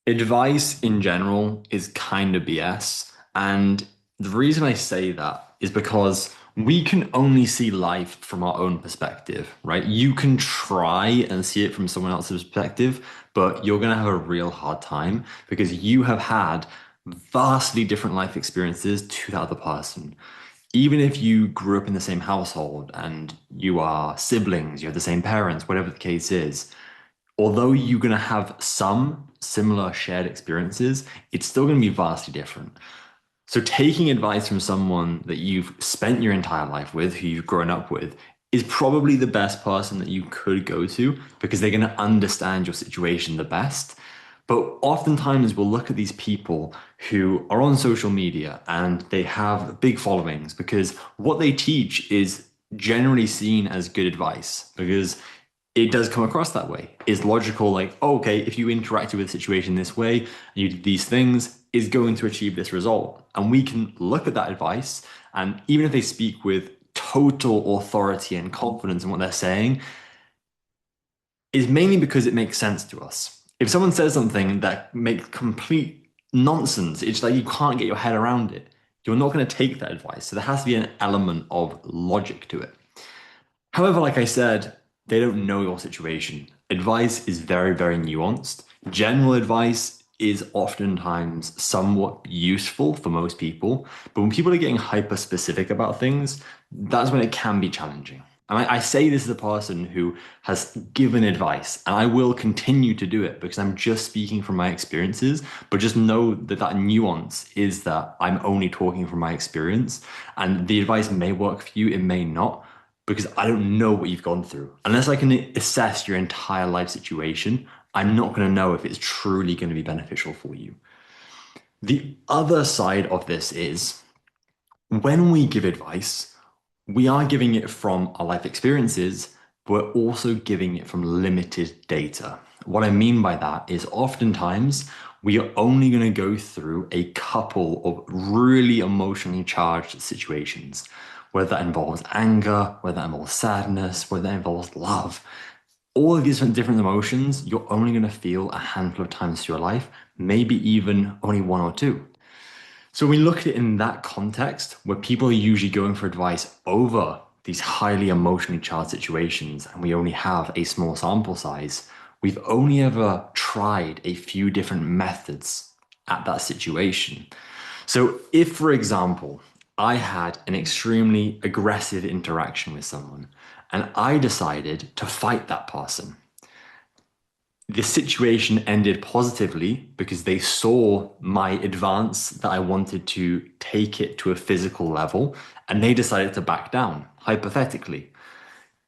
Advice in general is kind of BS. And the reason I say that is because we can only see life from our own perspective, right? You can try and see it from someone else's perspective, but you're going to have a real hard time because you have had vastly different life experiences to that other person. Even if you grew up in the same household and you are siblings, you have the same parents, whatever the case is, although you're going to have some similar shared experiences, it's still going to be vastly different. So, taking advice from someone that you've spent your entire life with, who you've grown up with, is probably the best person that you could go to because they're going to understand your situation the best. But oftentimes we'll look at these people who are on social media and they have big followings because what they teach is generally seen as good advice because it does come across that way. It's logical, like, oh, okay, if you interacted with a situation this way and you did these things, is going to achieve this result. And we can look at that advice, and even if they speak with total authority and confidence in what they're saying, is mainly because it makes sense to us. If someone says something that makes complete nonsense, it's like you can't get your head around it. You're not going to take that advice. So there has to be an element of logic to it. However, like I said, they don't know your situation. Advice is very, very nuanced. General advice is oftentimes somewhat useful for most people, but when people are getting hyper specific about things, that's when it can be challenging. And I say this as a person who has given advice, and I will continue to do it because I'm just speaking from my experiences. But just know that that nuance is that I'm only talking from my experience, and the advice may work for you, it may not because I don't know what you've gone through. Unless I can assess your entire life situation, I'm not going to know if it's truly going to be beneficial for you. The other side of this is when we give advice, we are giving it from our life experiences, but we're also giving it from limited data. What I mean by that is oftentimes we are only going to go through a couple of really emotionally charged situations, whether that involves anger, whether that involves sadness, whether that involves love. All of these different emotions, you're only going to feel a handful of times through your life, maybe even only one or two. So when we look at it in that context, where people are usually going for advice over these highly emotionally charged situations, and we only have a small sample size, we've only ever tried a few different methods at that situation. So if, for example, I had an extremely aggressive interaction with someone and I decided to fight that person, the situation ended positively because they saw my advance that I wanted to take it to a physical level and they decided to back down, hypothetically.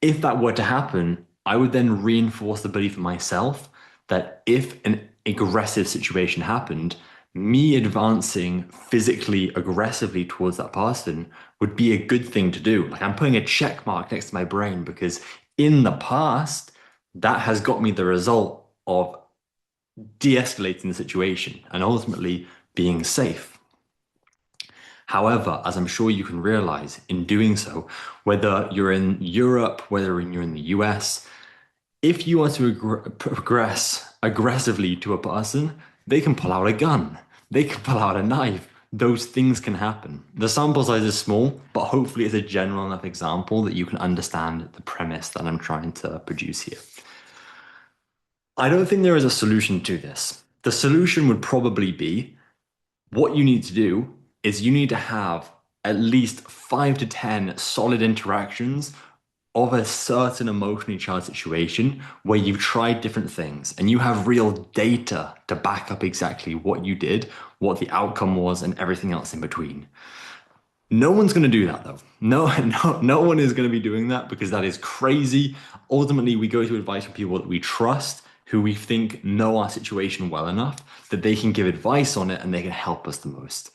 If that were to happen, I would then reinforce the belief in myself that if an aggressive situation happened, me advancing physically aggressively towards that person would be a good thing to do. Like I'm putting a check mark next to my brain because in the past, that has got me the result of de-escalating the situation and ultimately being safe. However, as I'm sure you can realize in doing so, whether you're in Europe, whether you're in the US, if you want to progress aggressively to a person, they can pull out a gun, they can pull out a knife. Those things can happen. The sample size is small, but hopefully it's a general enough example that you can understand the premise that I'm trying to produce here. I don't think there is a solution to this. The solution would probably be what you need to do is you need to have at least 5 to 10 solid interactions of a certain emotionally charged situation where you've tried different things and you have real data to back up exactly what you did, what the outcome was, and everything else in between. No one's going to do that though. No, no one is going to be doing that because that is crazy. Ultimately, we go to advice from people that we trust, who we think know our situation well enough that they can give advice on it and they can help us the most.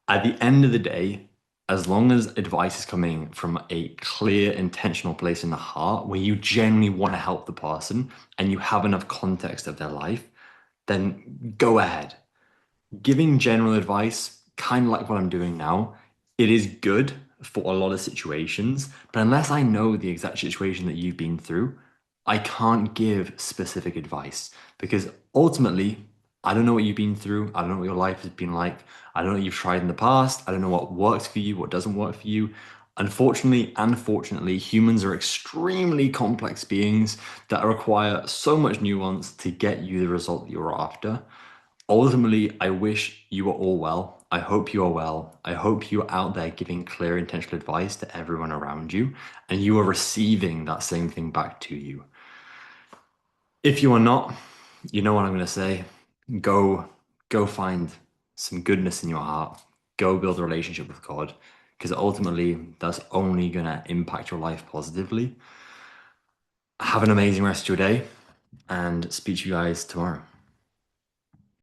At the end of the day, as long as advice is coming from a clear, intentional place in the heart where you genuinely want to help the person and you have enough context of their life, then go ahead. Giving general advice, kind of like what I'm doing now, it is good for a lot of situations, but unless I know the exact situation that you've been through, I can't give specific advice because ultimately I don't know what you've been through. I don't know what your life has been like. I don't know what you've tried in the past. I don't know what works for you, what doesn't work for you. Unfortunately and fortunately, humans are extremely complex beings that require so much nuance to get you the result that you're after. Ultimately, I wish you are all well. I hope you are well. I hope you're out there giving clear, intentional advice to everyone around you, and you are receiving that same thing back to you. If you are not, you know what I'm going to say. Go, go find some goodness in your heart. Go build a relationship with God, because ultimately that's only going to impact your life positively. Have an amazing rest of your day and speak to you guys tomorrow.